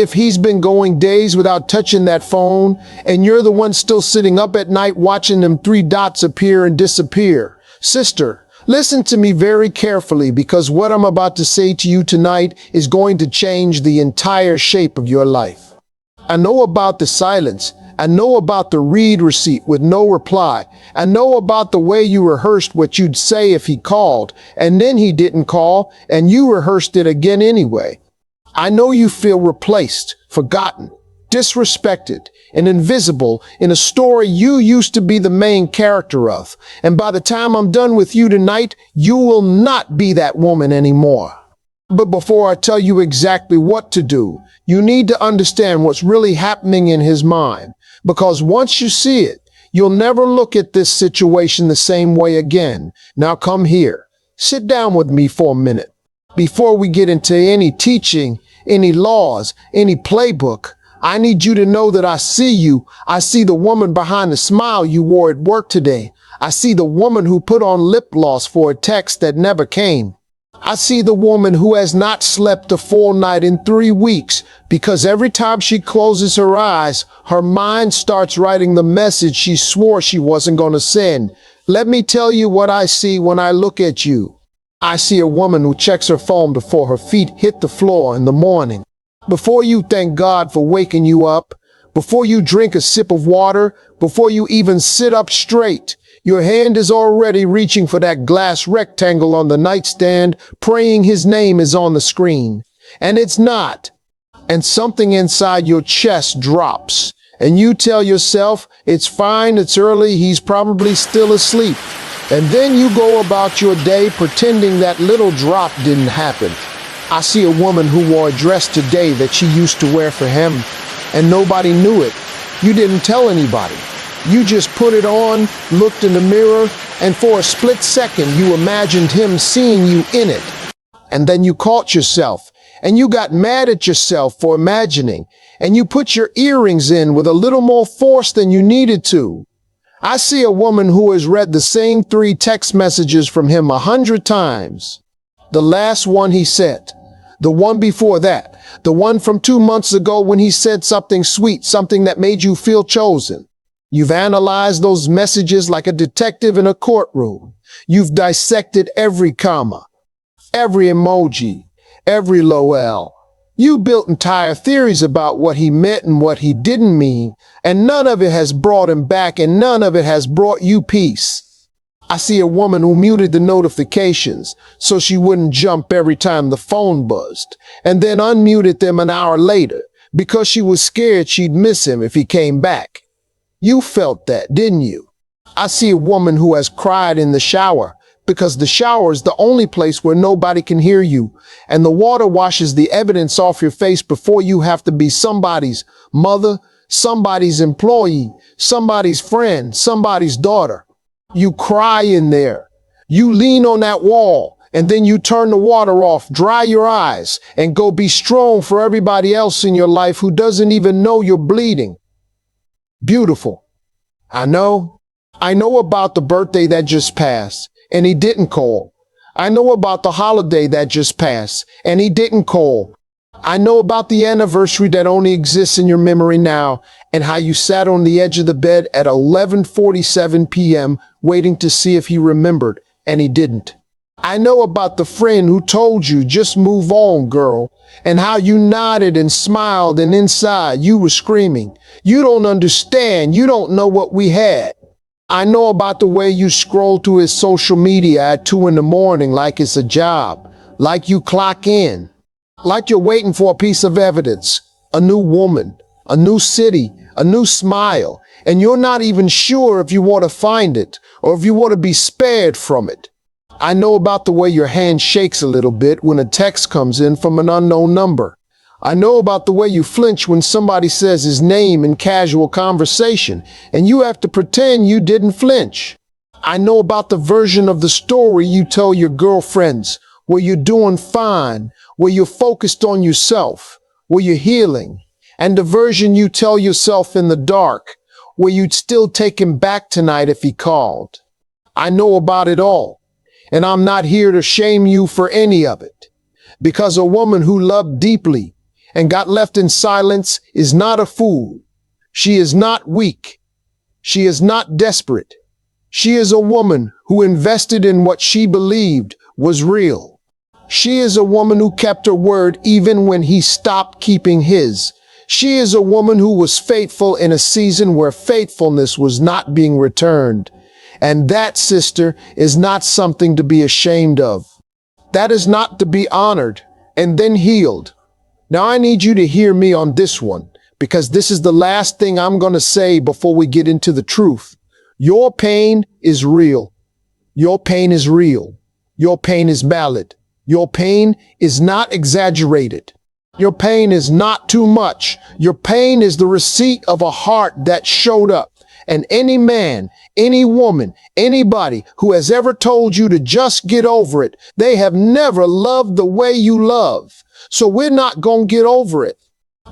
If he's been going days without touching that phone, and you're the one still sitting up at night watching them three dots appear and disappear. Sister, listen to me very carefully, because what I'm about to say to you tonight is going to change the entire shape of your life. I know about the silence. I know about the read receipt with no reply. I know about the way you rehearsed what you'd say if he called, and then he didn't call, and you rehearsed it again anyway. I know you feel replaced, forgotten, disrespected, and invisible in a story you used to be the main character of. And by the time I'm done with you tonight, you will not be that woman anymore. But before I tell you exactly what to do, you need to understand what's really happening in his mind. Because once you see it, you'll never look at this situation the same way again. Now come here. Sit down with me for a minute. Before we get into any teaching, any laws, any playbook, I need you to know that I see you. I see the woman behind the smile you wore at work today. I see the woman who put on lip gloss for a text that never came. I see the woman who has not slept a full night in 3 weeks because every time she closes her eyes, her mind starts writing the message she swore she wasn't going to send. Let me tell you what I see when I look at you. I see a woman who checks her phone before her feet hit the floor in the morning. Before you thank God for waking you up, before you drink a sip of water, before you even sit up straight, your hand is already reaching for that glass rectangle on the nightstand, praying his name is on the screen. And it's not. And something inside your chest drops. And you tell yourself, it's fine, it's early, he's probably still asleep. And then you go about your day pretending that little drop didn't happen. I see a woman who wore a dress today that she used to wear for him, and nobody knew it. You didn't tell anybody. You just put it on, looked in the mirror, and for a split second you imagined him seeing you in it. And then you caught yourself, and you got mad at yourself for imagining, and you put your earrings in with a little more force than you needed to. I see a woman who has read the same 3 text messages from him 100 times. The last one he sent, the one before that, the one from 2 months ago when he said something sweet, something that made you feel chosen. You've analyzed those messages like a detective in a courtroom. You've dissected every comma, every emoji, every lol. You built entire theories about what he meant and what he didn't mean, and none of it has brought him back, and none of it has brought you peace. I see a woman who muted the notifications so she wouldn't jump every time the phone buzzed, and then unmuted them an hour later because she was scared she'd miss him if he came back. You felt that, didn't you? I see a woman who has cried in the shower because the shower is the only place where nobody can hear you, and the water washes the evidence off your face before you have to be somebody's mother, somebody's employee, somebody's friend, somebody's daughter. You cry in there. You lean on that wall, and then you turn the water off, dry your eyes, and go be strong for everybody else in your life who doesn't even know you're bleeding. Beautiful. I know about the birthday that just passed, and he didn't call. I know about the holiday that just passed, and he didn't call. I know about the anniversary that only exists in your memory now, and how you sat on the edge of the bed at 11:47 p.m. waiting to see if he remembered, and he didn't. I know about the friend who told you, just move on, girl, and how you nodded and smiled, and inside you were screaming, you don't understand, you don't know what we had. I know about the way you scroll through his social media at 2 in the morning like it's a job, like you clock in, like you're waiting for a piece of evidence, a new woman, a new city, a new smile, and you're not even sure if you want to find it or if you want to be spared from it. I know about the way your hand shakes a little bit when a text comes in from an unknown number. I know about the way you flinch when somebody says his name in casual conversation, and you have to pretend you didn't flinch. I know about the version of the story you tell your girlfriends, where you're doing fine, where you're focused on yourself, where you're healing, and the version you tell yourself in the dark, where you'd still take him back tonight if he called. I know about it all. And I'm not here to shame you for any of it. Because a woman who loved deeply and got left in silence is not a fool. She is not weak. She is not desperate. She is a woman who invested in what she believed was real. She is a woman who kept her word even when he stopped keeping his. She is a woman who was faithful in a season where faithfulness was not being returned. And that, sister, is not something to be ashamed of. That is not to be honored and then healed. Now I need you to hear me on this one, because this is the last thing I'm going to say before we get into the truth. Your pain is real. Your pain is real. Your pain is valid. Your pain is not exaggerated. Your pain is not too much. Your pain is the receipt of a heart that showed up. And any man, any woman, anybody who has ever told you to just get over it, they have never loved the way you love. So we're not going to get over it.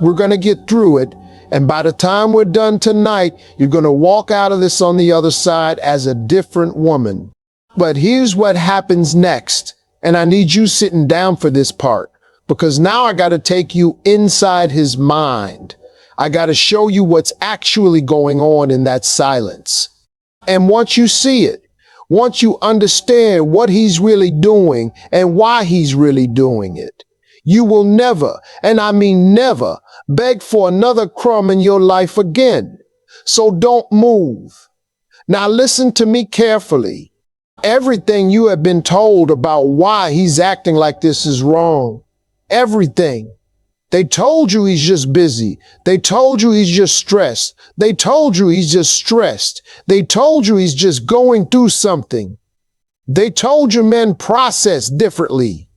We're going to get through it. And by the time we're done tonight, you're going to walk out of this on the other side as a different woman. But here's what happens next. And I need you sitting down for this part, because now I got to take you inside his mind. I got to show you what's actually going on in that silence. And once you see it, once you understand what he's really doing and why he's really doing it, you will never, and I mean never, beg for another crumb in your life again. So don't move. Now listen to me carefully. Everything you have been told about why he's acting like this is wrong. Everything. They told you he's just busy. They told you he's just stressed. They told you he's just stressed. They told you he's just going through something. They told you men process differently.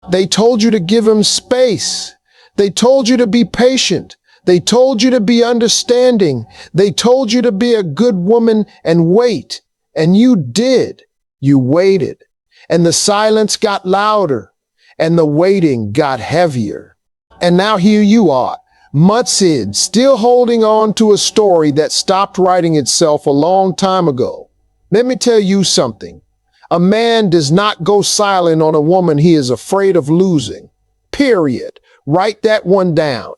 They told you to give him space. They told you to be patient. They told you to be understanding. They told you to be a good woman and wait. And you did. You waited. And the silence got louder. And the waiting got heavier. And now here you are, mudsid, still holding on to a story that stopped writing itself a long time ago. Let me tell you something. A man does not go silent on a woman he is afraid of losing. Period. Write that one down.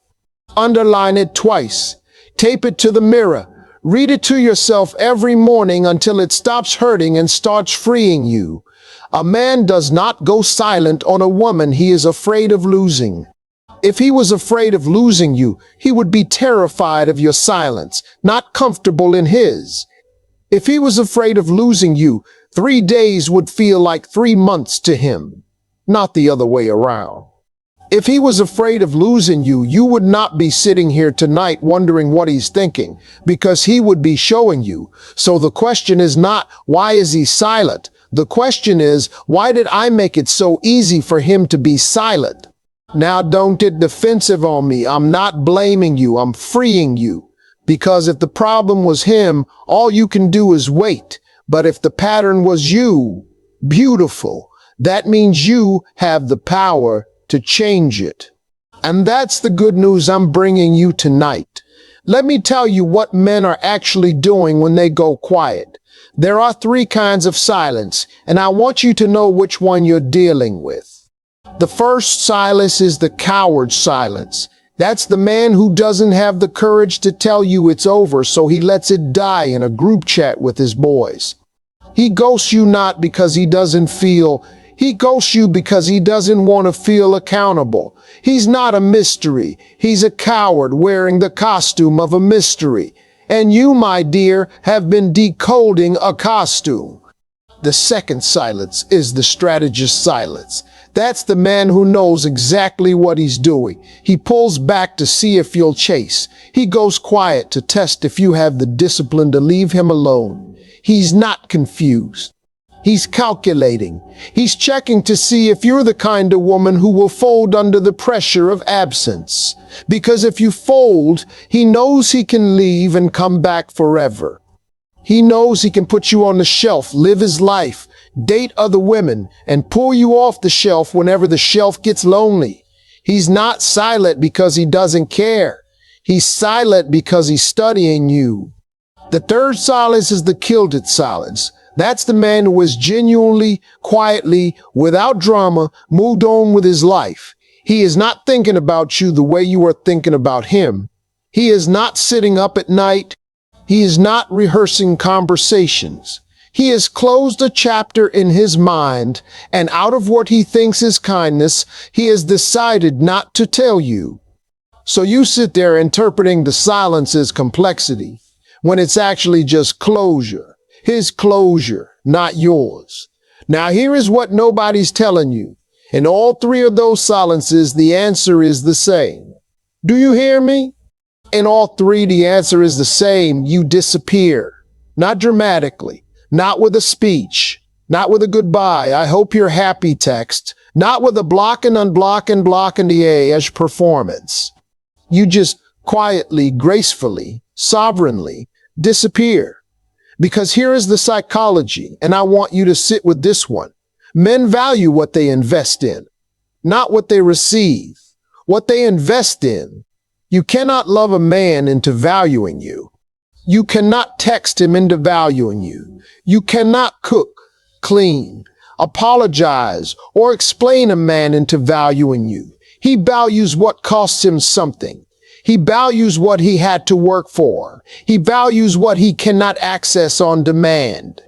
Underline it twice. Tape it to the mirror. Read it to yourself every morning until it stops hurting and starts freeing you. A man does not go silent on a woman he is afraid of losing. If he was afraid of losing you, he would be terrified of your silence, not comfortable in his. If he was afraid of losing you, 3 days would feel like 3 months to him, not the other way around. If he was afraid of losing you, you would not be sitting here tonight wondering what he's thinking, because he would be showing you. So the question is not, why is he silent? The question is, why did I make it so easy for him to be silent? Now don't get defensive on me. I'm not blaming you. I'm freeing you. Because if the problem was him, all you can do is wait. But if the pattern was you, beautiful, that means you have the power to change it. And that's the good news I'm bringing you tonight. Let me tell you what men are actually doing when they go quiet. There are 3 kinds of silence, and I want you to know which one you're dealing with. The first silence is the coward silence. That's the man who doesn't have the courage to tell you it's over, so he lets it die in a group chat with his boys. He ghosts you not because he doesn't feel. He ghosts you because he doesn't want to feel accountable. He's not a mystery. He's a coward wearing the costume of a mystery. And you, my dear, have been decoding a costume. The second silence is the strategist silence. That's the man who knows exactly what he's doing. He pulls back to see if you'll chase. He goes quiet to test if you have the discipline to leave him alone. He's not confused. He's calculating. He's checking to see if you're the kind of woman who will fold under the pressure of absence. Because if you fold, he knows he can leave and come back forever. He knows he can put you on the shelf, live his life, date other women, and pull you off the shelf whenever the shelf gets lonely. He's not silent because he doesn't care. He's silent because he's studying you. The third silence is the killed it silence. That's the man who has genuinely, quietly, without drama, moved on with his life. He is not thinking about you the way you are thinking about him. He is not sitting up at night. He is not rehearsing conversations. He has closed a chapter in his mind, and out of what he thinks is kindness, he has decided not to tell you. So you sit there interpreting the silence as complexity, when it's actually just closure. His closure, not yours. Now here is what nobody's telling you. In all three of those silences, the answer is the same. Do you hear me? In all three, the answer is the same. You disappear. Not dramatically. Not with a speech, not with a goodbye, I hope you're happy text, not with a block and unblock and block in the edge performance. You just quietly, gracefully, sovereignly disappear. Because here is the psychology, and I want you to sit with this one. Men value what they invest in, not what they receive, what they invest in. You cannot love a man into valuing you. You cannot text him into valuing you. You cannot cook, clean, apologize, or explain a man into valuing you. He values what costs him something. He values what he had to work for. He values what he cannot access on demand.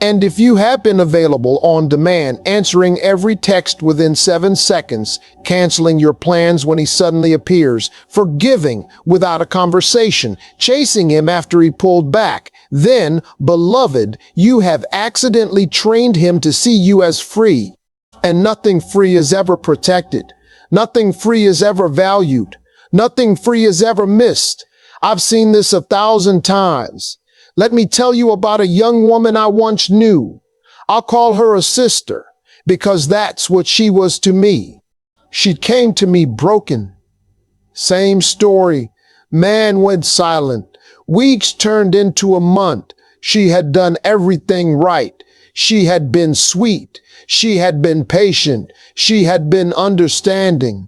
And if you have been available on demand, answering every text within 7 seconds, canceling your plans when he suddenly appears, forgiving without a conversation, chasing him after he pulled back, then, beloved, you have accidentally trained him to see you as free. And nothing free is ever protected. Nothing free is ever valued. Nothing free is ever missed. I've seen this 1,000 times. Let me tell you about a young woman I once knew. I'll call her a sister because that's what she was to me. She came to me broken. Same story. Man went silent. Weeks turned into a month. She had done everything right. She had been sweet. She had been patient. She had been understanding.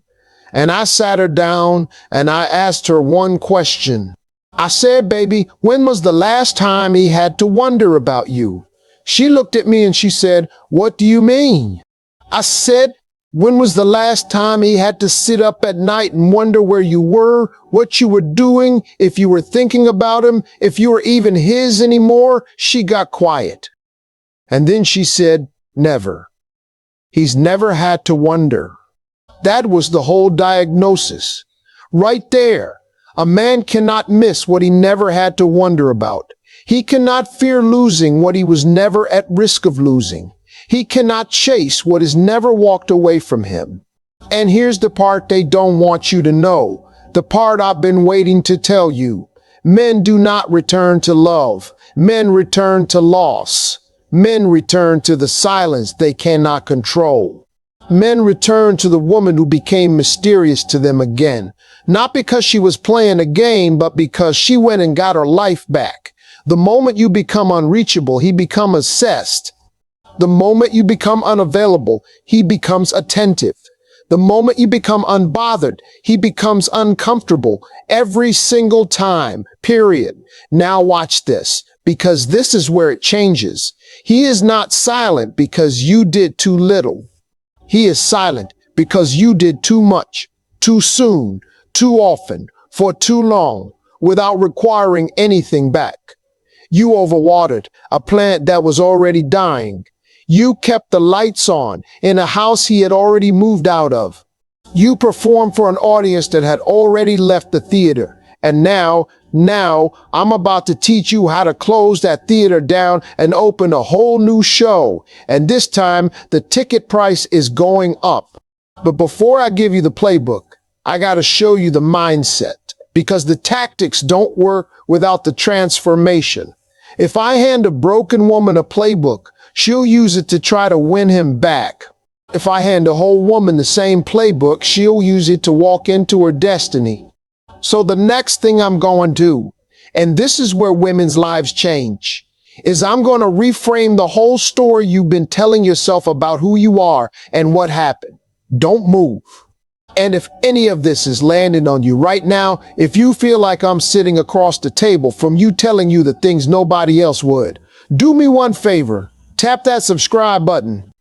And I sat her down and I asked her one question. I said, baby, when was the last time he had to wonder about you? She looked at me and she said, what do you mean? I said, when was the last time he had to sit up at night and wonder where you were, what you were doing, if you were thinking about him, if you were even his anymore? She got quiet. And then she said, never. He's never had to wonder. That was the whole diagnosis. Right there. A man cannot miss what he never had to wonder about. He cannot fear losing what he was never at risk of losing. He cannot chase what has never walked away from him. And here's the part they don't want you to know. The part I've been waiting to tell you. Men do not return to love. Men return to loss. Men return to the silence they cannot control. Men return to the woman who became mysterious to them again. Not because she was playing a game, but because she went and got her life back. The moment you become unreachable, he becomes obsessed. The moment you become unavailable, he becomes attentive. The moment you become unbothered, he becomes uncomfortable every single time, period. Now watch this, because this is where it changes. He is not silent because you did too little. He is silent because you did too much, too soon, too often, for too long, without requiring anything back. You overwatered a plant that was already dying. You kept the lights on in a house he had already moved out of. You performed for an audience that had already left the theater. And now I'm about to teach you how to close that theater down and open a whole new show. And this time, the ticket price is going up. But before I give you the playbook, I got to show you the mindset, because the tactics don't work without the transformation. If I hand a broken woman a playbook, she'll use it to try to win him back. If I hand a whole woman the same playbook, she'll use it to walk into her destiny. So the next thing I'm going to do, and this is where women's lives change, is I'm going to reframe the whole story you've been telling yourself about who you are and what happened. Don't move. And if any of this is landing on you right now, if you feel like I'm sitting across the table from you telling you the things nobody else would, do me one favor, tap that subscribe button.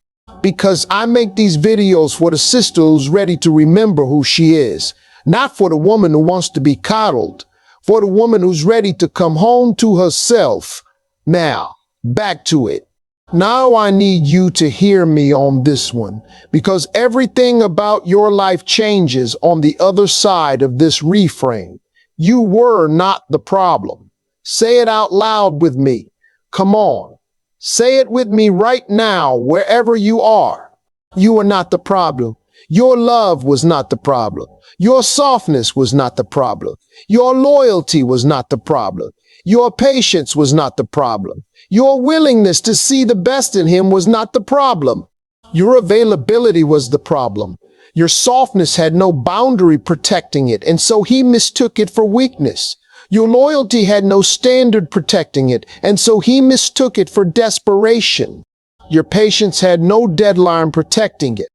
Because I make these videos for the sister who's ready to remember who she is, not for the woman who wants to be coddled, for the woman who's ready to come home to herself. Now, back to it. Now I need you to hear me on this one, because everything about your life changes on the other side of this reframe. You were not the problem. Say it out loud with me. Come on. Say it with me right now, wherever you are. You are not the problem. Your love was not the problem. Your softness was not the problem. Your loyalty was not the problem. Your patience was not the problem. Your willingness to see the best in him was not the problem. Your availability was the problem. Your softness had no boundary protecting it, and so he mistook it for weakness. Your loyalty had no standard protecting it, and so he mistook it for desperation. Your patience had no deadline protecting it,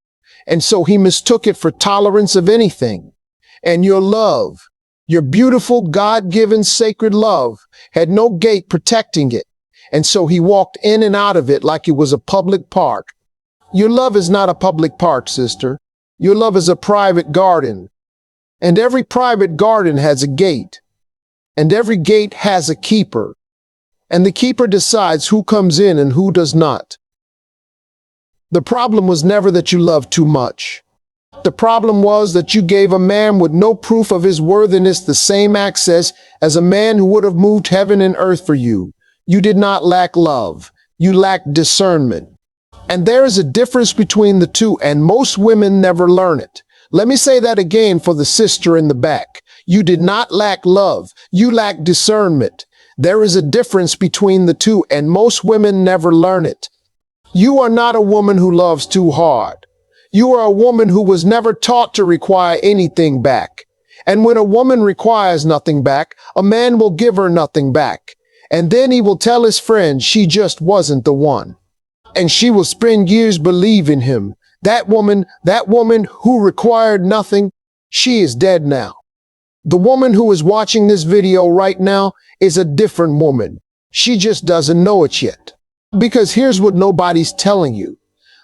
and so he mistook it for tolerance of anything. And your love, your beautiful God-given sacred love, had no gate protecting it, and so he walked in and out of it like it was a public park. Your love is not a public park, sister. Your love is a private garden, and every private garden has a gate. And every gate has a keeper, and the keeper decides who comes in and who does not. The problem was never that you loved too much. The problem was that you gave a man with no proof of his worthiness the same access as a man who would have moved heaven and earth for you. You did not lack love. You lacked discernment. And there is a difference between the two, and most women never learn it. Let me say that again for the sister in the back. You did not lack love. You lacked discernment. There is a difference between the two, and most women never learn it. You are not a woman who loves too hard. You are a woman who was never taught to require anything back. And when a woman requires nothing back, a man will give her nothing back. And then he will tell his friends she just wasn't the one. And she will spend years believing him. That woman who required nothing, she is dead now. The woman who is watching this video right now is a different woman. She just doesn't know it yet. Because here's what nobody's telling you.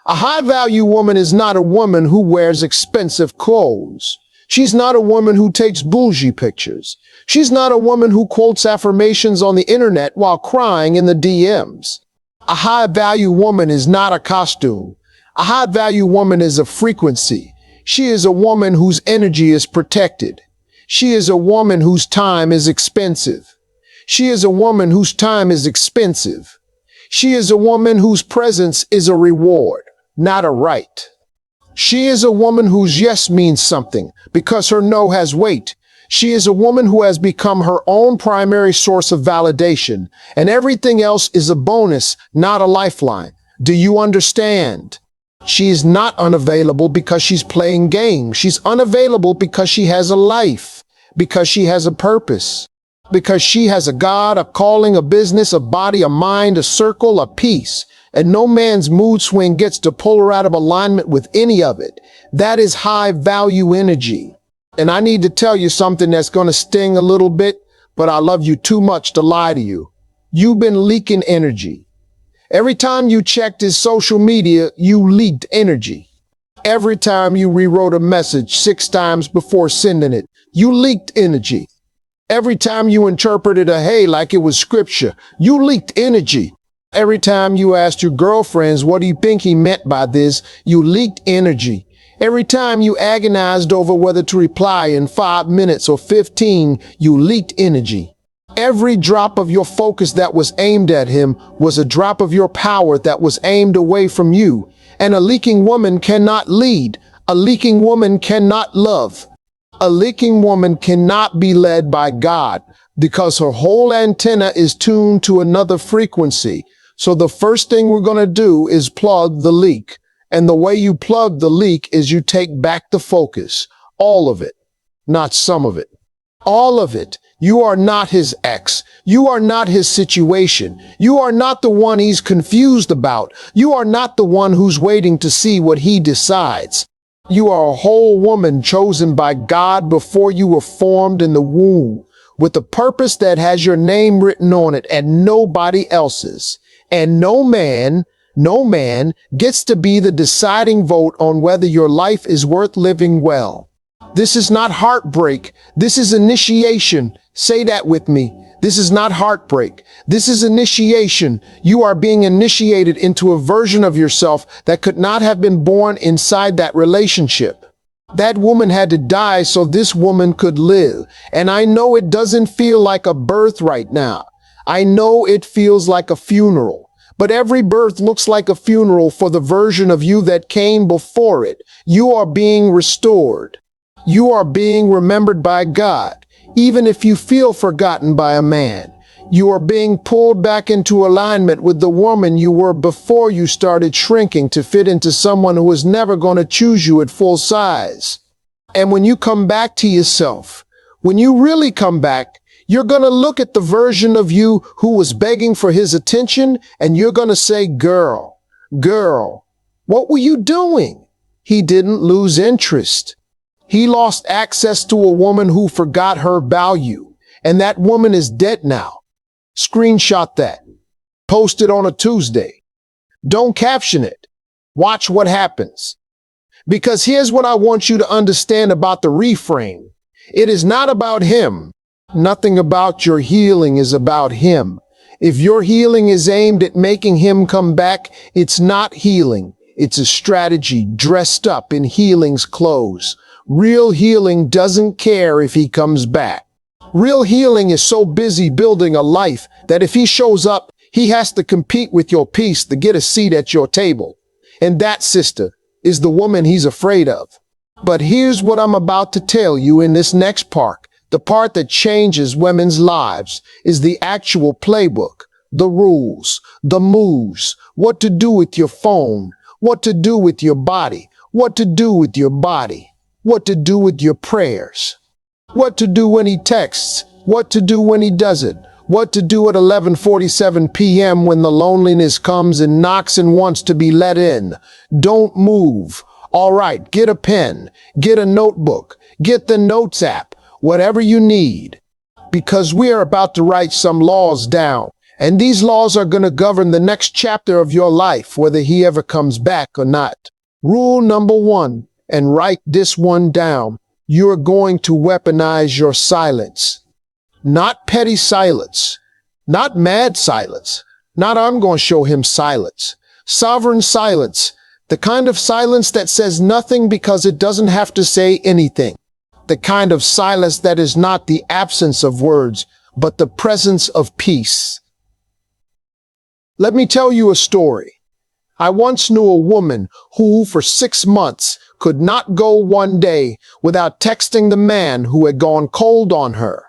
A high-value woman is not a woman who wears expensive clothes. She's not a woman who takes bougie pictures. She's not a woman who quotes affirmations on the internet while crying in the DMs. A high-value woman is not a costume. A high-value woman is a frequency. She is a woman whose energy is protected. She is a woman whose time is expensive. She is a woman whose time is expensive. She is a woman whose presence is a reward, not a right. She is a woman whose yes means something because her no has weight. She is a woman who has become her own primary source of validation, and everything else is a bonus, not a lifeline. Do you understand? She is not unavailable because she's playing games. She's unavailable because she has a life, because she has a purpose, because she has a God, a calling, a business, a body, a mind, a circle, a peace. And no man's mood swing gets to pull her out of alignment with any of it. That is high value energy. And I need to tell you something that's going to sting a little bit, but I love you too much to lie to you. You've been leaking energy. Every time you checked his social media, you leaked energy. Every time you rewrote a message 6 times before sending it, you leaked energy. Every time you interpreted a hey like it was scripture, you leaked energy. Every time you asked your girlfriends, what do you think he meant by this, you leaked energy. Every time you agonized over whether to reply in 5 minutes or 15, you leaked energy. Every drop of your focus that was aimed at him was a drop of your power that was aimed away from you. And a leaking woman cannot lead. A leaking woman cannot love. A leaking woman cannot be led by God because her whole antenna is tuned to another frequency. So the first thing we're going to do is plug the leak. And the way you plug the leak is you take back the focus. All of it, not some of it. All of it. You are not his ex. You are not his situation. You are not the one he's confused about. You are not the one who's waiting to see what he decides. You are a whole woman chosen by God before you were formed in the womb, with a purpose that has your name written on it and nobody else's. And no man, No man gets to be the deciding vote on whether your life is worth living well. This is not heartbreak. This is initiation. Say that with me. This is not heartbreak. This is initiation. You are being initiated into a version of yourself that could not have been born inside that relationship. That woman had to die so this woman could live. And I know it doesn't feel like a birth right now. I know it feels like a funeral. But every birth looks like a funeral for the version of you that came before it. You are being restored. You are being remembered by God, even if you feel forgotten by a man. You are being pulled back into alignment with the woman you were before you started shrinking to fit into someone who was never going to choose you at full size. And when you come back to yourself, when you really come back, you're going to look at the version of you who was begging for his attention, and you're going to say, girl, what were you doing? He didn't lose interest. He lost access to a woman who forgot her value, and that woman is dead now. Screenshot that. Post it on a Tuesday. Don't caption it. Watch what happens. Because here's what I want you to understand about the reframe. It is not about him. Nothing about your healing is about him. If your healing is aimed at making him come back, it's not healing. It's a strategy dressed up in healing's clothes. Real healing doesn't care if he comes back. Real healing is so busy building a life that if he shows up, he has to compete with your peace to get a seat at your table. And that, sister, is the woman he's afraid of. But here's what I'm about to tell you in this next part. The part that changes women's lives is the actual playbook, the rules, the moves, what to do with your phone, what to do with your body, what to do with your body. What to do with your prayers, what to do when he texts, what to do when he doesn't, what to do at 11:47 p.m. when the loneliness comes and knocks and wants to be let in. Don't move. All right, get a pen, get a notebook, get the notes app, whatever you need. Because we are about to write some laws down, and these laws are going to govern the next chapter of your life, whether he ever comes back or not. Rule number 1. And write this one down. You're going to weaponize your silence. Not petty silence. Not mad silence. Not I'm going to show him silence. Sovereign silence. The kind of silence that says nothing because it doesn't have to say anything. The kind of silence that is not the absence of words, but the presence of peace. Let me tell you a story. I once knew a woman who, for 6 months, could not go one day without texting the man who had gone cold on her.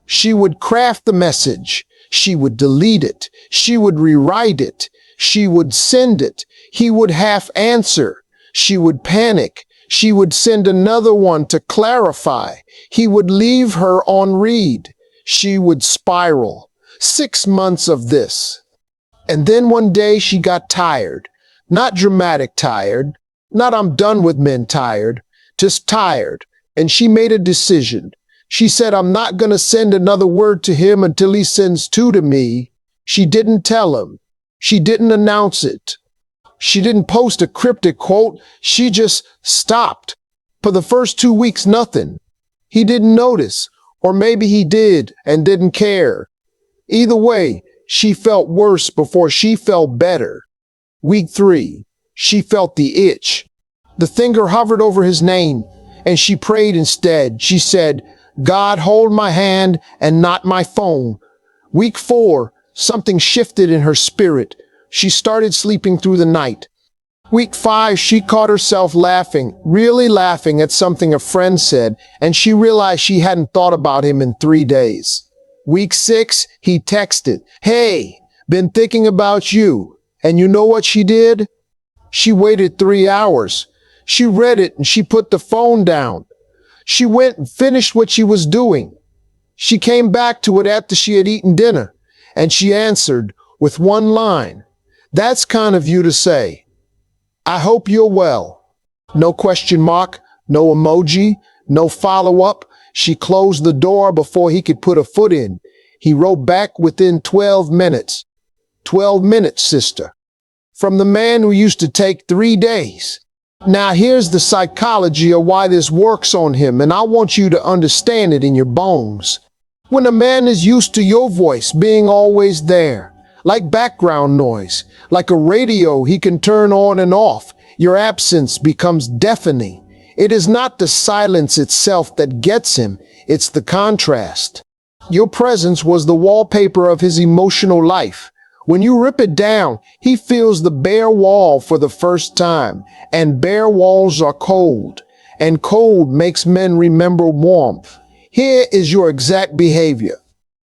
She would craft the message. She would delete it. She would rewrite it. She would send it. He would half answer. She would panic. She would send another one to clarify. He would leave her on read. She would spiral. 6 months of this. And then one day she got tired. Not dramatic tired. Not I'm done with men tired. Just tired. And she made a decision. She said, I'm not going to send another word to him until he sends 2 to me. She didn't tell him. She didn't announce it. She didn't post a cryptic quote. She just stopped. For the first 2 weeks, nothing. He didn't notice. Or maybe he did and didn't care. Either way, she felt worse before she felt better. Week 3, she felt the itch. The finger hovered over his name, and she prayed instead. She said, God, hold my hand and not my phone. Week 4, something shifted in her spirit. She started sleeping through the night. Week 5, she caught herself laughing, really laughing at something a friend said, and she realized she hadn't thought about him in 3 days. Week 6, he texted, hey, been thinking about you. And you know what she did? She waited 3 hours. She read it and she put the phone down. She went and finished what she was doing. She came back to it after she had eaten dinner, and she answered with one line. That's kind of you to say. I hope you're well. No question mark, no emoji, no follow-up. She closed the door before he could put a foot in. He wrote back within 12 minutes. 12 minutes, sister. from the man who used to take 3 days. Now here's the psychology of why this works on him, and I want you to understand it in your bones. When a man is used to your voice being always there, like background noise, like a radio he can turn on and off, your absence becomes deafening. It is not the silence itself that gets him, it's the contrast. Your presence was the wallpaper of his emotional life. When you rip it down, he feels the bare wall for the first time, and bare walls are cold, and cold makes men remember warmth. Here is your exact behavior.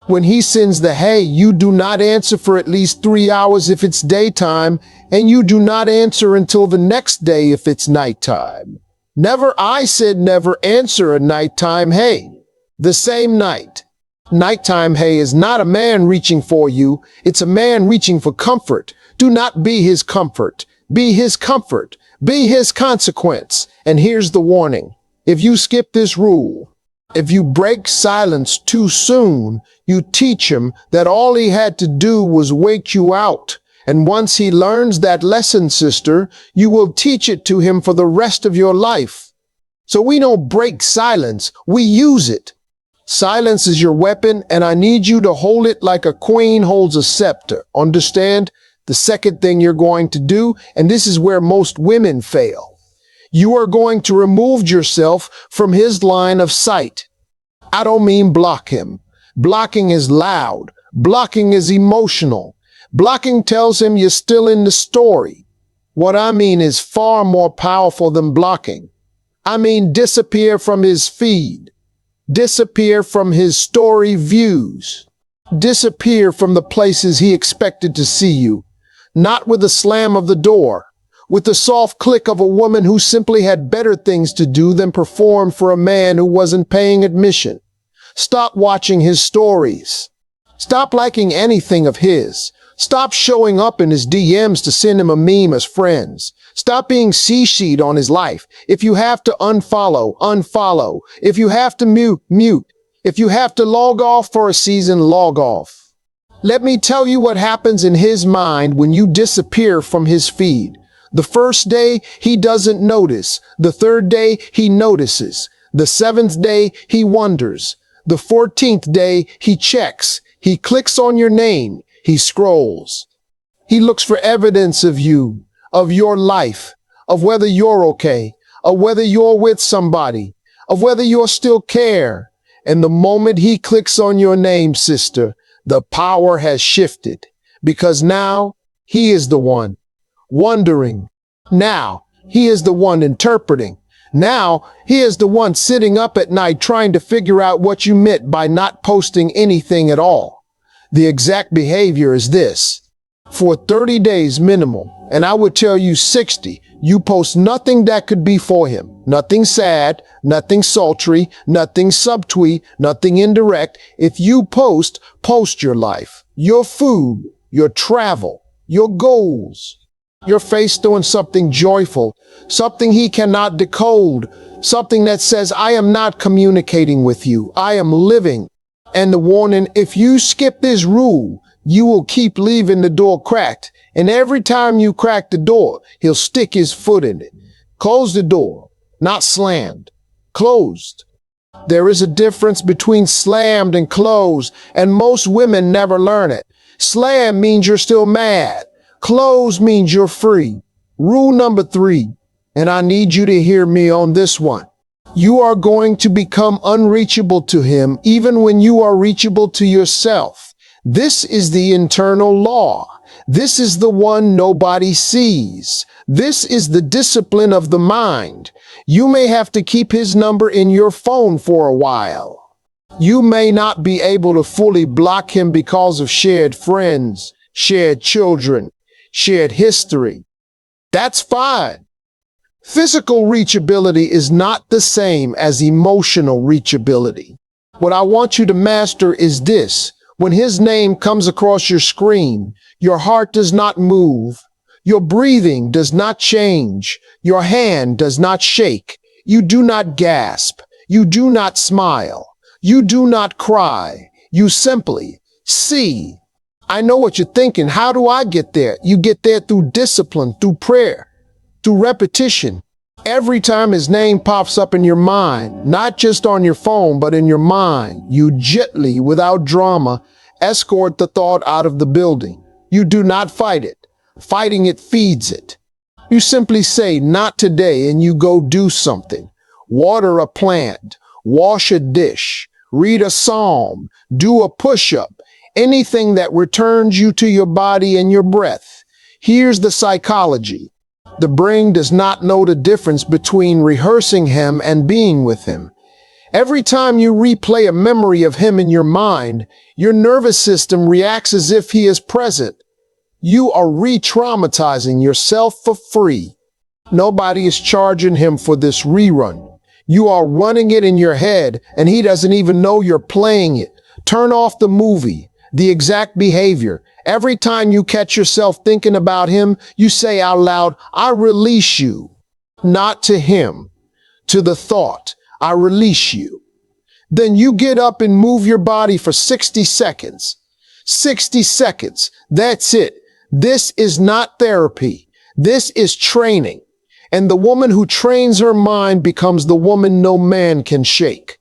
When he sends the hey, you do not answer for at least 3 hours if it's daytime, and you do not answer until the next day if it's nighttime. Never, I said never answer a nighttime hey. The same night. Nighttime hey is not a man reaching for you, it's a man reaching for comfort. Do not be his comfort. Be his comfort. Be his consequence. And here's the warning. If you skip this rule, if you break silence too soon, you teach him that all he had to do was wake you out. And once he learns that lesson, sister, you will teach it to him for the rest of your life. So we don't break silence, we use it. Silence is your weapon, and I need you to hold it like a queen holds a scepter. Understand? The second thing you're going to do, and this is where most women fail, you are going to remove yourself from his line of sight. I don't mean block him. Blocking is loud. Blocking is emotional. Blocking tells him you're still in the story. What I mean is far more powerful than blocking. I mean disappear from his feed. Disappear from his story views. Disappear from the places he expected to see you. Not with the slam of the door, with the soft click of a woman who simply had better things to do than perform for a man who wasn't paying admission. Stop watching his stories. Stop liking anything of his. Stop showing up in his DMs to send him a meme as friends. Stop being CC'd on his life. If you have to unfollow, unfollow. If you have to mute, mute. If you have to log off for a season, log off. Let me tell you what happens in his mind when you disappear from his feed. The first day, he doesn't notice. The third day, he notices. The seventh day, he wonders. The 14th day, he checks. He clicks on your name. He scrolls. He looks for evidence of you, of your life, of whether you're okay, of whether you're with somebody, of whether you still care. And the moment he clicks on your name, sister, the power has shifted, because now he is the one wondering. Now he is the one interpreting. Now he is the one sitting up at night trying to figure out what you meant by not posting anything at all. The exact behavior is this. For 30 days minimum, and I would tell you 60, you post nothing that could be for him. Nothing sad, nothing sultry, nothing subtweet, nothing indirect. If you post, post your life, your food, your travel, your goals, your face doing something joyful, something he cannot decode, something that says, I am not communicating with you, I am living. And the warning, if you skip this rule, you will keep leaving the door cracked. And every time you crack the door, he'll stick his foot in it. Close the door, not slammed. Closed. There is a difference between slammed and closed, and most women never learn it. Slam means you're still mad. Close means you're free. Rule number 3, and I need you to hear me on this one. You are going to become unreachable to him even when you are reachable to yourself. This is the internal law. This is the one nobody sees. This is the discipline of the mind. You may have to keep his number in your phone for a while. You may not be able to fully block him because of shared friends, shared children, shared history. That's fine. Physical reachability is not the same as emotional reachability. What I want you to master is this. When his name comes across your screen, your heart does not move. Your breathing does not change. Your hand does not shake. You do not gasp. You do not smile. You do not cry. You simply see. I know what you're thinking. How do I get there? You get there through discipline, through prayer, through repetition. Every time his name pops up in your mind, not just on your phone, but in your mind, you gently, without drama, escort the thought out of the building. You do not fight it. Fighting it feeds it. You simply say, not today, and you go do something. Water a plant, wash a dish, read a psalm, do a push-up, anything that returns you to your body and your breath. Here's the psychology. The brain does not know the difference between rehearsing him and being with him. Every time you replay a memory of him in your mind, your nervous system reacts as if he is present. You are re-traumatizing yourself for free. Nobody is charging him for this rerun. You are running it in your head, and he doesn't even know you're playing it. Turn off the movie, the exact behavior. Every time you catch yourself thinking about him, you say out loud, I release you. Not to him, to the thought, I release you. Then you get up and move your body for 60 seconds. 60 seconds. That's it. This is not therapy. This is training. And the woman who trains her mind becomes the woman no man can shake.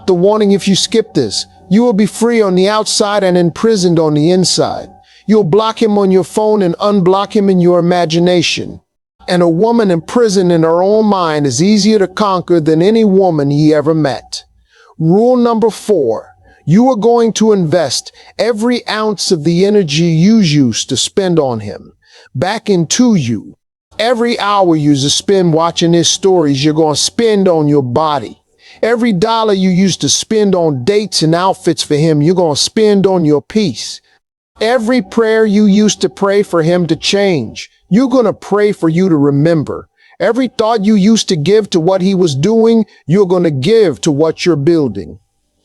The warning: if you skip this, you will be free on the outside and imprisoned on the inside. You'll block him on your phone and unblock him in your imagination. And a woman imprisoned in her own mind is easier to conquer than any woman he ever met. Rule number 4. You are going to invest every ounce of the energy you used to spend on him back into you. Every hour you spend watching his stories, you're going to spend on your body. Every dollar you used to spend on dates and outfits for him, you're going to spend on your peace. Every prayer you used to pray for him to change, you're going to pray for you to remember. Every thought you used to give to what he was doing, you're going to give to what you're building.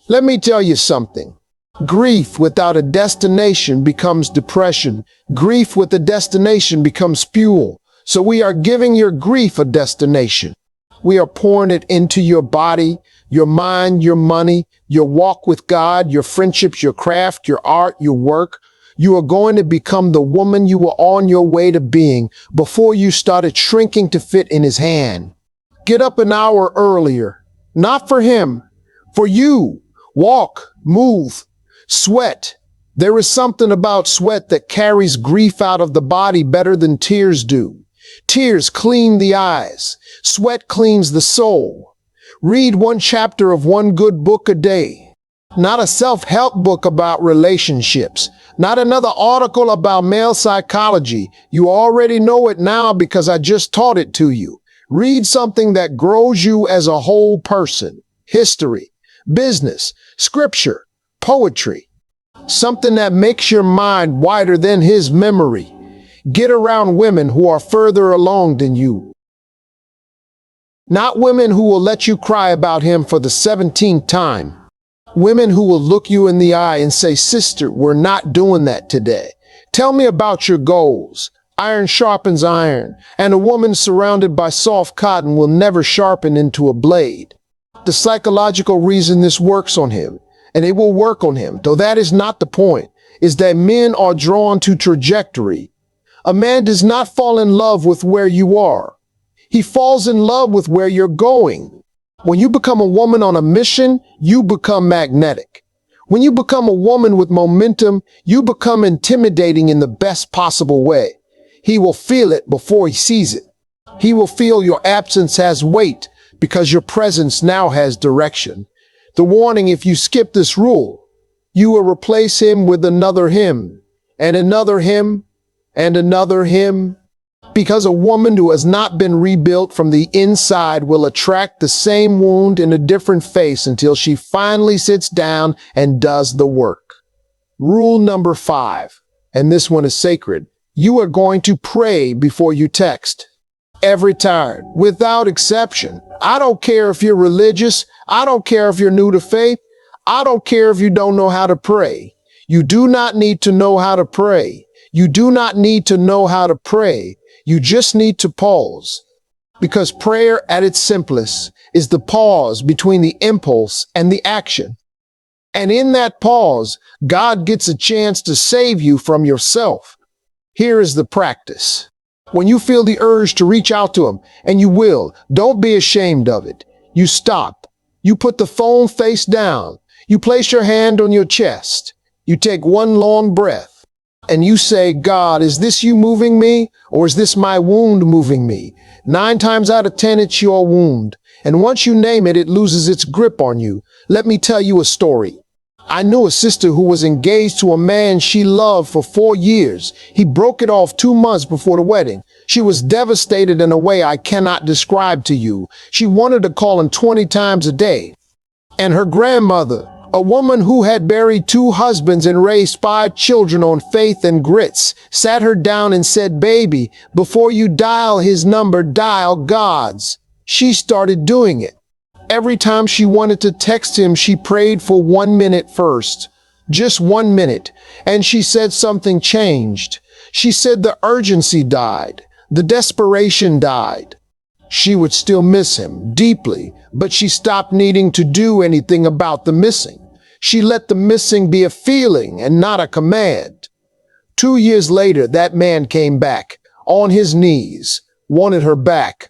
Let me tell you something. Grief without a destination becomes depression. Grief with a destination becomes fuel. So we are giving your grief a destination. We are pouring it into your body, your mind, your money, your walk with God, your friendships, your craft, your art, your work. You are going to become the woman you were on your way to being before you started shrinking to fit in his hand. Get up an hour earlier. Not for him, for you. Walk, move, sweat. There is something about sweat that carries grief out of the body better than tears do. Tears clean the eyes. Sweat cleans the soul. Read one chapter of one good book a day. Not a self-help book about relationships. Not another article about male psychology. You already know it now because I just taught it to you. Read something that grows you as a whole person. History, business, scripture, poetry. Something that makes your mind wider than his memory. Get around women who are further along than you. Not women who will let you cry about him for the 17th time. Women who will look you in the eye and say, sister, we're not doing that today. Tell me about your goals. Iron sharpens iron, and a woman surrounded by soft cotton will never sharpen into a blade. The psychological reason this works on him, and it will work on him, though that is not the point, is that men are drawn to trajectory. A man does not fall in love with where you are. He falls in love with where you're going. When you become a woman on a mission, you become magnetic. When you become a woman with momentum, you become intimidating in the best possible way. He will feel it before he sees it. He will feel your absence has weight because your presence now has direction. The warning: if you skip this rule, you will replace him with another him, and another him, and another him. Because a woman who has not been rebuilt from the inside will attract the same wound in a different face until she finally sits down and does the work. Rule number 5, and this one is sacred. You are going to pray before you text. Every time, without exception. I don't care if you're religious. I don't care if you're new to faith. I don't care if you don't know how to pray. You do not need to know how to pray. You do not need to know how to pray. You just need to pause. Because prayer at its simplest is the pause between the impulse and the action. And in that pause, God gets a chance to save you from yourself. Here is the practice. When you feel the urge to reach out to him, and you will, don't be ashamed of it. You stop. You put the phone face down. You place your hand on your chest. You take one long breath. And you say, God, is this you moving me? Or is this my wound moving me? 9 times out of 10, it's your wound. And once you name it, it loses its grip on you. Let me tell you a story. I knew a sister who was engaged to a man she loved for 4 years. He broke it off 2 months before the wedding. She was devastated in a way I cannot describe to you. She wanted to call him 20 times a day. And her grandmother, a woman who had buried 2 husbands and raised 5 children on faith and grits, sat her down and said, baby, before you dial his number, dial God's. She started doing it. Every time she wanted to text him, she prayed for 1 minute first. Just 1 minute. And she said something changed. She said the urgency died. The desperation died. She would still miss him deeply, but she stopped needing to do anything about the missing. She let the missing be a feeling and not a command. 2 years later, that man came back, on his knees, wanted her back.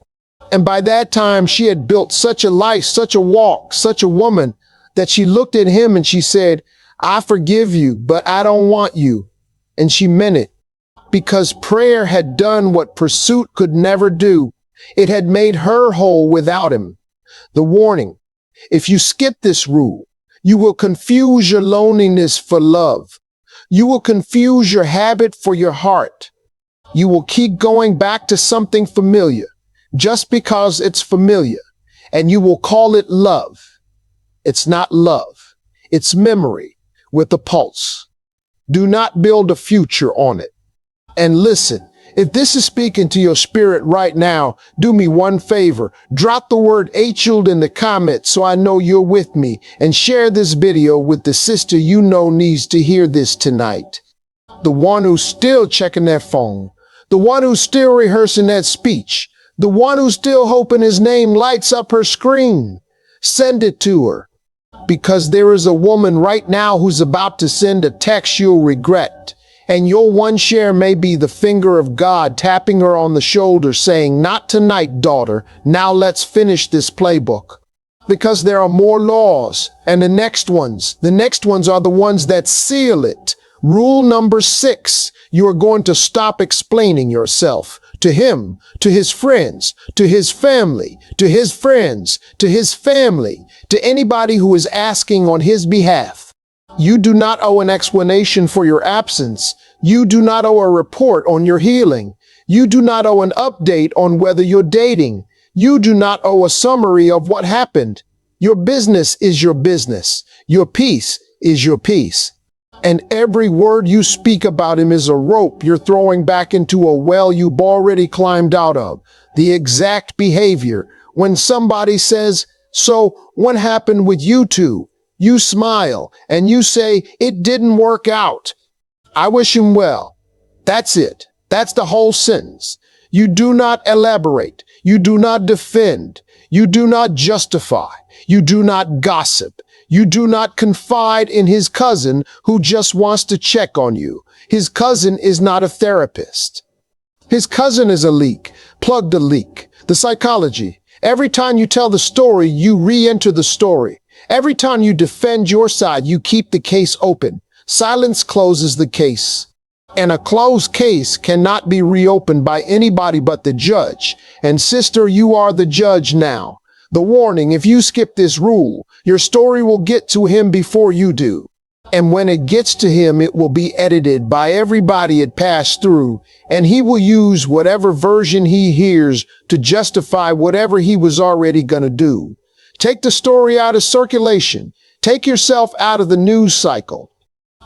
And by that time, she had built such a life, such a walk, such a woman, that she looked at him and she said, I forgive you, but I don't want you. And she meant it, because prayer had done what pursuit could never do. It had made her whole without him. The warning: if you skip this rule, you will confuse your loneliness for love. You will confuse your habit for your heart. You will keep going back to something familiar, just because it's familiar, and you will call it love. It's not love. It's memory with a pulse. Do not build a future on it. And listen, if this is speaking to your spirit right now, do me one favor. Drop the word HULD in the comments so I know you're with me, and share this video with the sister you know needs to hear this tonight. The one who's still checking their phone. The one who's still rehearsing that speech. The one who's still hoping his name lights up her screen. Send it to her. Because there is a woman right now who's about to send a text you'll regret. And your one share may be the finger of God tapping her on the shoulder saying, not tonight, daughter. Now let's finish this playbook. Because there are more laws. And the next ones are the ones that seal it. Rule number 6, you are going to stop explaining yourself. To him, to his friends, to his family, to his friends, to his family, to anybody who is asking on his behalf. You do not owe an explanation for your absence. You do not owe a report on your healing. You do not owe an update on whether you're dating. You do not owe a summary of what happened. Your business is your business. Your peace is your peace. And every word you speak about him is a rope you're throwing back into a well you've already climbed out of. The exact behavior. When somebody says, so what happened with you two? You smile and you say, it didn't work out. I wish him well. That's it. That's the whole sentence. You do not elaborate. You do not defend. You do not justify. You do not gossip. You do not confide in his cousin who just wants to check on you. His cousin is not a therapist. His cousin is a leak. Plug the leak. The psychology. Every time you tell the story, you re-enter the story. Every time you defend your side, you keep the case open. Silence closes the case. And a closed case cannot be reopened by anybody but the judge. And sister, you are the judge now. The warning: if you skip this rule, your story will get to him before you do. And when it gets to him, it will be edited by everybody it passed through, and he will use whatever version he hears to justify whatever he was already gonna do. Take the story out of circulation. Take yourself out of the news cycle.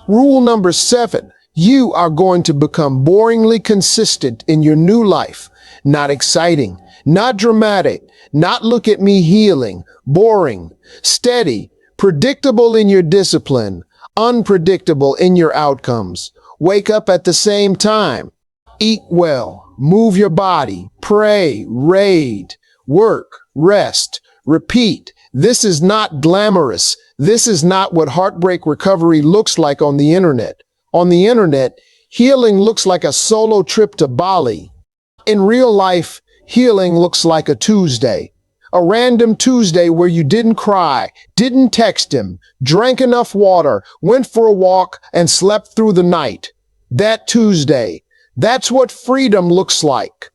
Rule number 7. You are going to become boringly consistent in your new life. Not exciting, not dramatic, not look at me healing. Boring, steady, predictable in your discipline, unpredictable in your outcomes. Wake up at the same time. Eat well, move your body, pray, raid, work, rest, repeat. This is not glamorous. This is not what heartbreak recovery looks like on the internet. On the internet, healing looks like a solo trip to Bali. In real life, healing looks like a Tuesday. A random Tuesday where you didn't cry, didn't text him, drank enough water, went for a walk, and slept through the night. That Tuesday. That's what freedom looks like.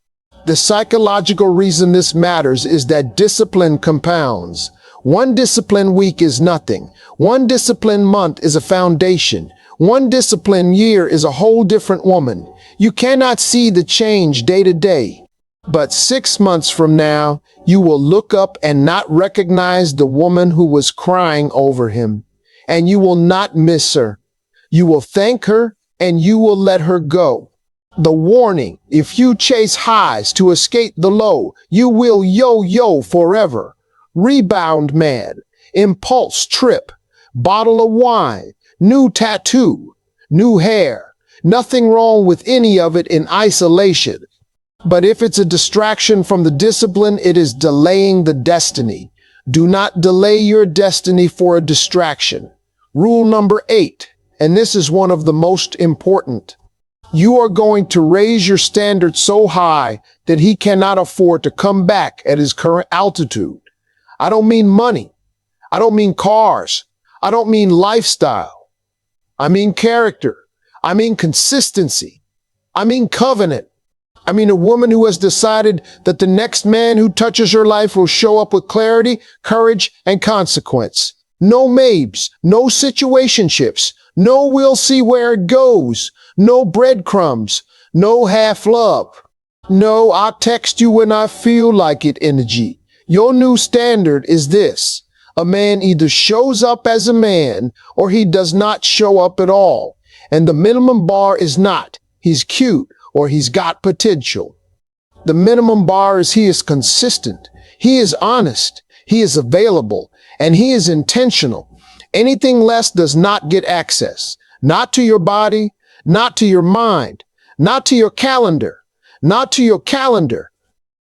The psychological reason this matters is that discipline compounds. One discipline week is nothing. One discipline month is a foundation. One discipline year is a whole different woman. You cannot see the change day to day. But 6 months from now, you will look up and not recognize the woman who was crying over him. And you will not miss her. You will thank her and you will let her go. The warning: if you chase highs to escape the low, you will yo-yo forever. Rebound man, impulse trip, bottle of wine, new tattoo, new hair. Nothing wrong with any of it in isolation. But if it's a distraction from the discipline, it is delaying the destiny. Do not delay your destiny for a distraction. Rule number 8, and this is one of the most important. You are going to raise your standards so high that he cannot afford to come back at his current altitude. I don't mean money. I don't mean cars. I don't mean lifestyle. I mean character. I mean consistency. I mean covenant. I mean a woman who has decided that the next man who touches her life will show up with clarity, courage, and consequence. No mabes, no situationships, no we'll see where it goes, no breadcrumbs, no half love. No, I'll text you when I feel like it energy. Your new standard is this: a man either shows up as a man or he does not show up at all. And the minimum bar is not, he's cute or he's got potential. The minimum bar is he is consistent, he is honest, he is available, and he is intentional. Anything less does not get access. Not to your body, not to your mind, not to your calendar, not to your calendar.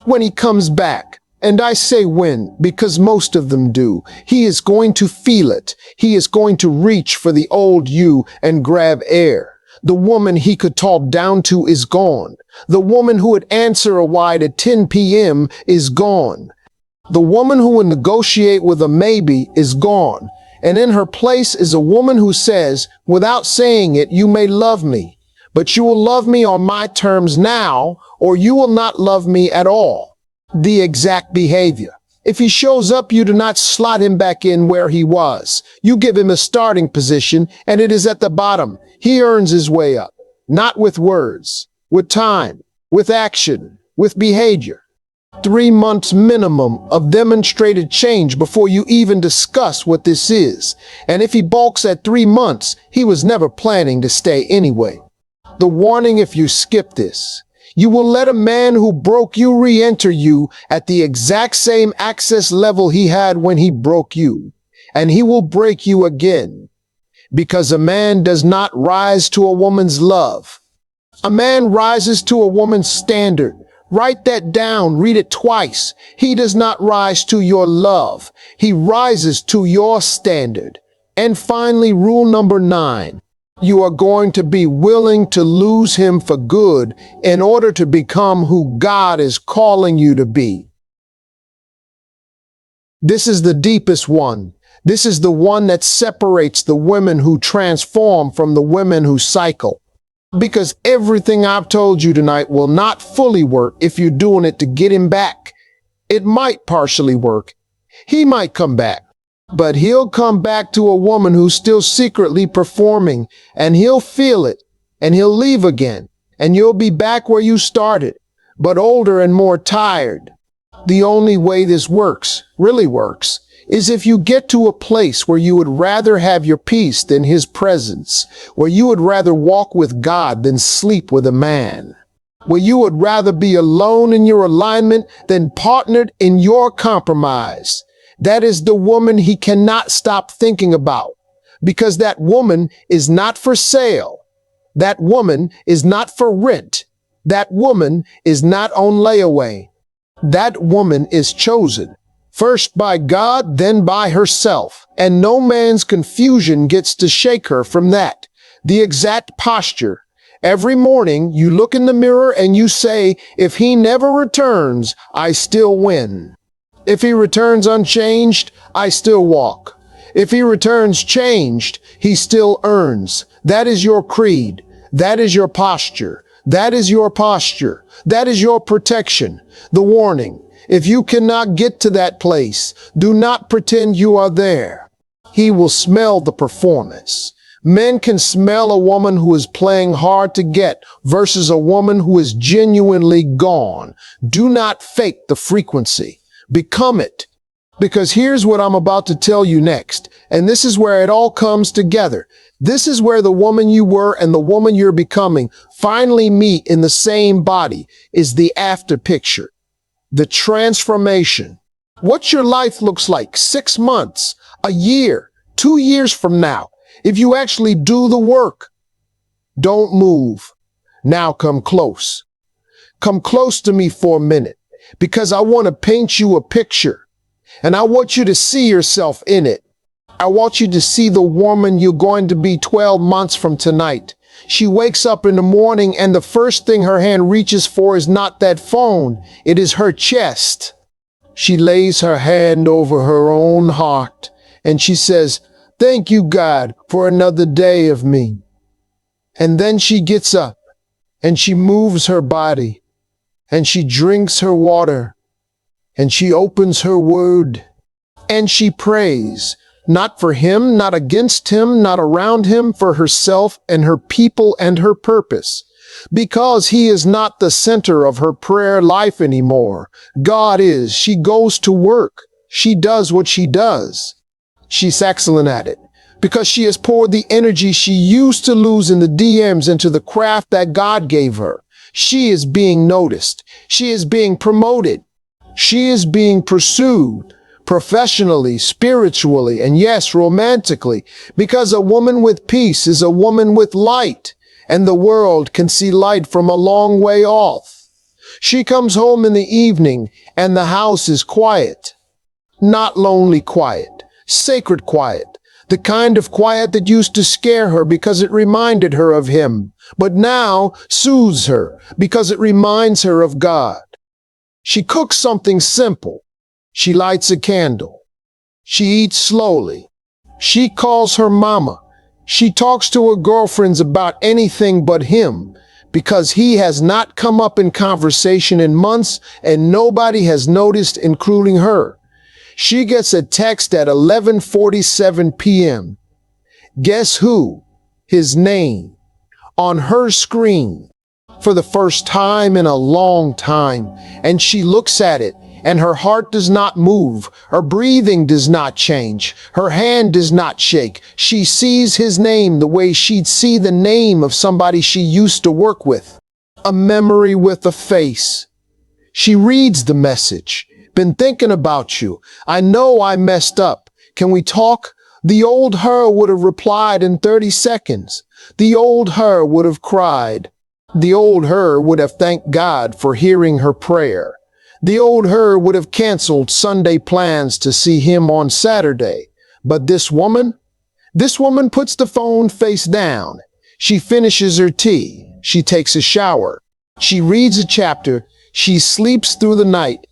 When he comes back, and I say when, because most of them do, he is going to feel it. He is going to reach for the old you and grab air. The woman he could talk down to is gone. The woman who would answer a wide at 10 p.m. is gone. The woman who would negotiate with a maybe is gone. And in her place is a woman who says, without saying it, you may love me, but you will love me on my terms now, or you will not love me at all. The exact behavior. If he shows up, you do not slot him back in where he was. You give him a starting position, and it is at the bottom. He earns his way up, not with words, with time, with action, with behavior. 3 months minimum of demonstrated change before you even discuss what this is. And if he balks at 3 months, he was never planning to stay anyway. The warning: if you skip this, you will let a man who broke you re-enter you at the exact same access level he had when he broke you. And he will break you again. Because a man does not rise to a woman's love. A man rises to a woman's standard. Write that down, read it twice. He does not rise to your love. He rises to your standard. And finally, rule number 9. You are going to be willing to lose him for good in order to become who God is calling you to be. This is the deepest one. This is the one that separates the women who transform from the women who cycle. Because everything I've told you tonight will not fully work if you're doing it to get him back. It might partially work. He might come back. But he'll come back to a woman who's still secretly performing, and he'll feel it, and he'll leave again, and you'll be back where you started, but older and more tired. The only way this works, really works, is if you get to a place where you would rather have your peace than his presence, where you would rather walk with God than sleep with a man, where you would rather be alone in your alignment than partnered in your compromise. That is the woman he cannot stop thinking about, because that woman is not for sale. That woman is not for rent. That woman is not on layaway. That woman is chosen, First by God, then by herself. And no man's confusion gets to shake her from that. The exact posture. Every morning you look in the mirror and you say, if he never returns, I still win. If he returns unchanged, I still walk. If he returns changed, he still earns. That is your creed. That is your posture. That is your posture. That is your protection. The warning. If you cannot get to that place, do not pretend you are there. He will smell the performance. Men can smell a woman who is playing hard to get versus a woman who is genuinely gone. Do not fake the frequency. Become it. Because here's what I'm about to tell you next. And this is where it all comes together. This is where the woman you were and the woman you're becoming finally meet in the same body, is the after picture. The transformation. What your life looks like 6 months, a year, 2 years from now, if you actually do the work. Don't move. Now come close. Come close to me for a minute, because I want to paint you a picture, and I want you to see yourself in it. I want you to see the woman you're going to be 12 months from tonight. She wakes up in the morning and the first thing her hand reaches for is not that phone. It is her chest. She lays her hand over her own heart and she says, "Thank you, God, for another day of me." And then she gets up and she moves her body and she drinks her water and she opens her word and she prays. Not for him, not against him, not around him, for herself and her people and her purpose. Because he is not the center of her prayer life anymore. God is. She goes to work. She does what she does. She's excellent at it. Because she has poured the energy she used to lose in the DMs into the craft that God gave her. She is being noticed. She is being promoted. She is being pursued. Professionally, spiritually, and yes, romantically, because a woman with peace is a woman with light, and the world can see light from a long way off. She comes home in the evening, and the house is quiet. Not lonely quiet, sacred quiet, the kind of quiet that used to scare her because it reminded her of him, but now soothes her because it reminds her of God. She cooks something simple. She lights a candle. She eats slowly. She calls her mama. She talks to her girlfriends about anything but him, because he has not come up in conversation in months and nobody has noticed, including her. She gets a text at 11:47 p.m. Guess who? His name. On her screen. For the first time in a long time. And she looks at it. And her heart does not move. Her breathing does not change. Her hand does not shake. She sees his name the way she'd see the name of somebody she used to work with. A memory with a face. She reads the message. Been thinking about you. I know I messed up. Can we talk? The old her would have replied in 30 seconds. The old her would have cried. The old her would have thanked God for hearing her prayer. The old her would have canceled Sunday plans to see him on Saturday. But this woman puts the phone face down. She finishes her tea. She takes a shower. She reads a chapter. She sleeps through the night.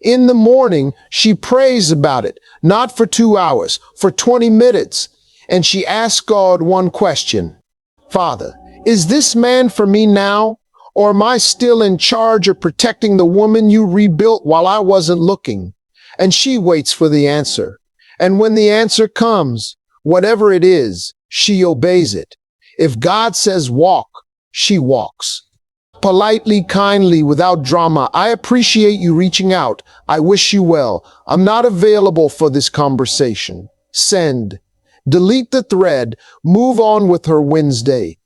In the morning, she prays about it, not for 2 hours, for 20 minutes. And she asks God one question. Father, is this man for me now? Or am I still in charge of protecting the woman you rebuilt while I wasn't looking? And she waits for the answer. And when the answer comes, whatever it is, she obeys it. If God says walk, she walks. Politely, kindly, without drama. I appreciate you reaching out. I wish you well. I'm not available for this conversation. Send. Delete the thread. Move on with her Wednesday.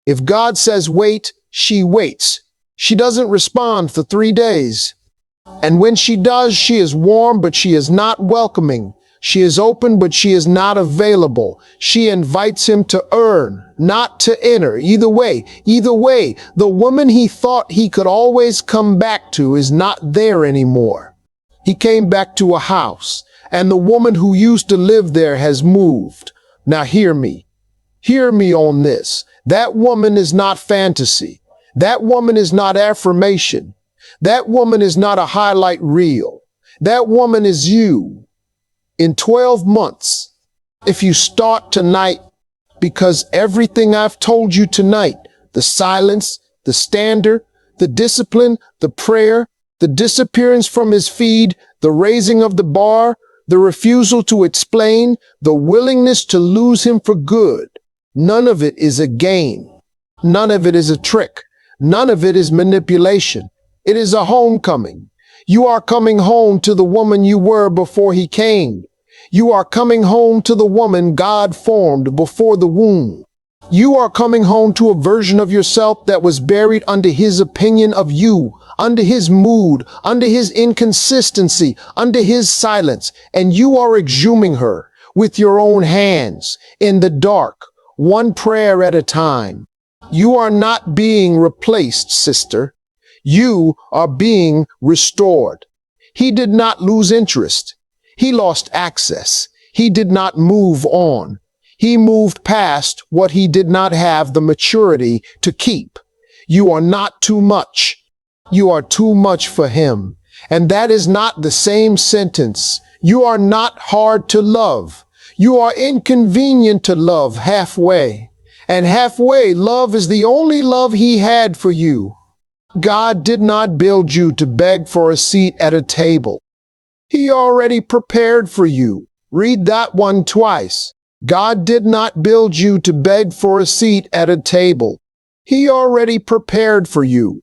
If God says wait, she waits. She doesn't respond for 3 days. And when she does, she is warm, but she is not welcoming. She is open, but she is not available. She invites him to earn, not to enter. Either way, the woman he thought he could always come back to is not there anymore. He came back to a house, and the woman who used to live there has moved. Now hear me. Hear me on this. That woman is not fantasy. That woman is not affirmation. That woman is not a highlight reel. That woman is you. In 12 months, if you start tonight, because everything I've told you tonight, the silence, the standard, the discipline, the prayer, the disappearance from his feed, the raising of the bar, the refusal to explain, the willingness to lose him for good, none of it is a game. None of it is a trick. None of it is manipulation. It is a homecoming. You are coming home to the woman you were before he came. You are coming home to the woman God formed before the womb. You are coming home to a version of yourself that was buried under his opinion of you, under his mood, under his inconsistency, under his silence, and you are exhuming her with your own hands, in the dark, one prayer at a time. You are not being replaced, sister. You are being restored. He did not lose interest. He lost access. He did not move on. He moved past what he did not have the maturity to keep. You are not too much. You are too much for him. And that is not the same sentence. You are not hard to love. You are inconvenient to love halfway. And halfway love is the only love he had for you. God did not build you to beg for a seat at a table. He already prepared for you. Read that one twice. God did not build you to beg for a seat at a table. He already prepared for you.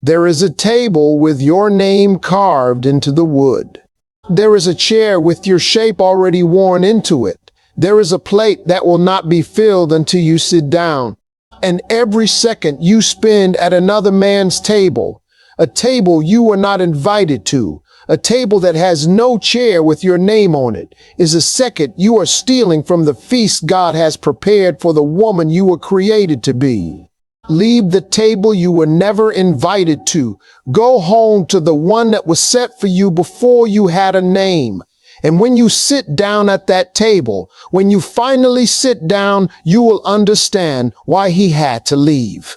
There is a table with your name carved into the wood. There is a chair with your shape already worn into it. There is a plate that will not be filled until you sit down. And every second you spend at another man's table, a table you were not invited to, a table that has no chair with your name on it, is a second you are stealing from the feast God has prepared for the woman you were created to be. Leave the table you were never invited to. Go home to the one that was set for you before you had a name. And when you sit down at that table, when you finally sit down, you will understand why he had to leave.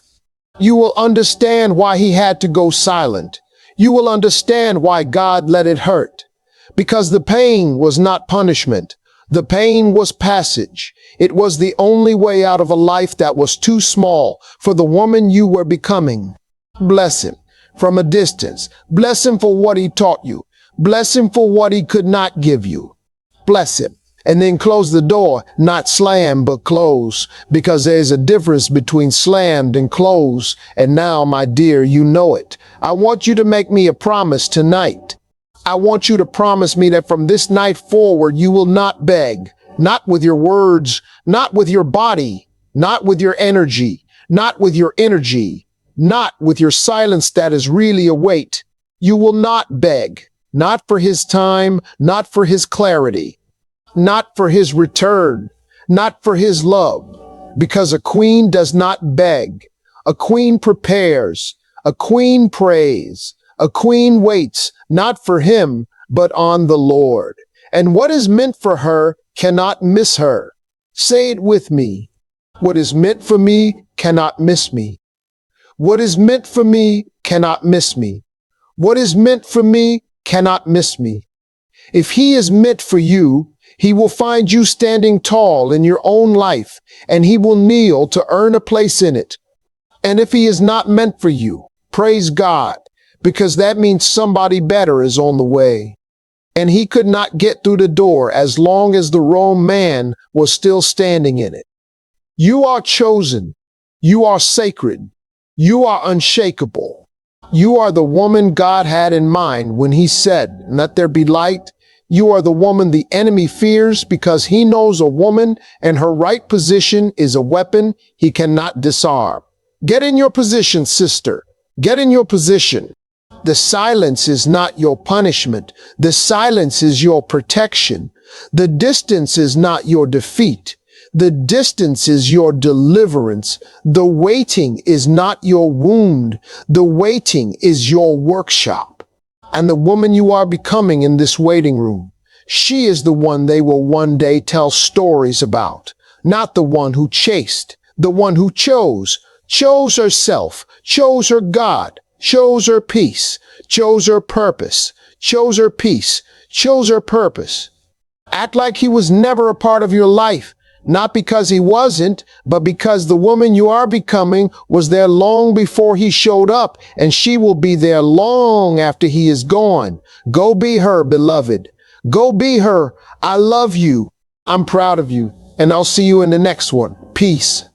You will understand why he had to go silent. You will understand why God let it hurt. Because the pain was not punishment. The pain was passage. It was the only way out of a life that was too small for the woman you were becoming. Bless him from a distance. Bless him for what he taught you. Bless him for what he could not give you. Bless him. And then close the door, not slam, but close, because there's a difference between slammed and closed. And now, my dear, you know it. I want you to make me a promise tonight. I want you to promise me that from this night forward, you will not beg, not with your words, not with your body, not with your energy, not with your energy, not with your silence that is really a weight. You will not beg. Not for his time, not for his clarity, not for his return, not for his love, because a queen does not beg. A queen prepares, a queen prays, a queen waits, not for him, but on the Lord. And what is meant for her cannot miss her. Say it with me. What is meant for me cannot miss me. What is meant for me cannot miss me. What is meant for me cannot miss me. If he is meant for you, he will find you standing tall in your own life, and he will kneel to earn a place in it. And if he is not meant for you, praise God, because that means somebody better is on the way. And he could not get through the door as long as the wrong man was still standing in it. You are chosen. You are sacred. You are unshakable. You are the woman God had in mind when he said, "Let there be light." You are the woman the enemy fears because he knows a woman and her right position is a weapon he cannot disarm. Get in your position, sister. Get in your position. The silence is not your punishment. The silence is your protection. The distance is not your defeat. The distance is your deliverance. The waiting is not your wound. The waiting is your workshop. And the woman you are becoming in this waiting room, she is the one they will one day tell stories about. Not the one who chased, the one who chose herself, chose her God, chose her peace, chose her purpose, chose her peace, chose her purpose. Act like he was never a part of your life, not because he wasn't, but because the woman you are becoming was there long before he showed up, and she will be there long after he is gone. Go be her, beloved. Go be her. I love you. I'm proud of you. And I'll see you in the next one. Peace.